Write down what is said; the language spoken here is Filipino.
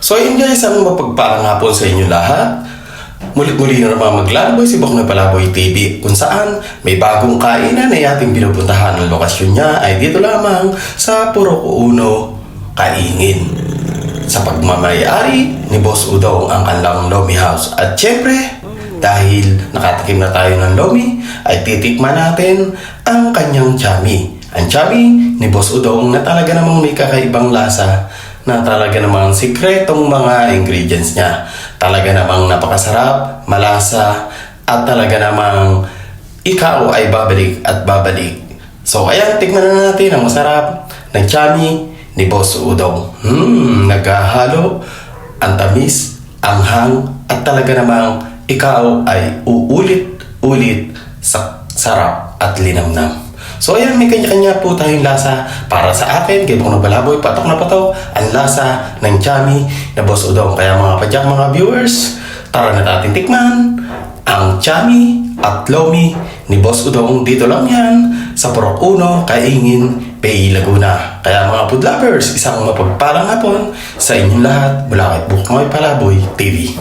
So ayun guys, ang mapagpalang hapon sa inyo lahat. Mulit-muli na naman maglalaboy si Boknoy Palaboy TV, kung saan may bagong kainan na ating pinupuntahan. Ang lokasyon niya ay dito lamang sa Purok 1, Kaingin, sa pagmamayari ni Boss Udong ang kanilang Lomi House. At syempre, dahil nakatikim na tayo ng Lomi, ay titikman natin ang kanyang chami. Ang chami ni Boss Udong na talaga namang may kakaibang lasa, na talaga namang sikretong mga ingredients niya. Talaga namang napakasarap, malasa, at talaga namang ikaw ay babalik at babalik. So ayan, tikman na natin ang masarap na chami ni Boss Udong. Naghahalo ang tamis, anghang, at talaga namang ikaw ay uulit-ulit sa sarap at linamnam. So ayan, may kanya-kanya po tayong lasa. Para sa akin, kay Boknoy Palaboy, patok na patok ang lasa ng chami na Boss Udong. Kaya mga padyak, mga viewers, tara na natin tikman ang chami at lomi ni Boss Udong. Dito lang yan sa Purok 1, Kaingin, Bay, Laguna. Kaya mga food lovers, isang mapagpalang hapon sa inyong lahat mula kay Boknoy Palaboy TV.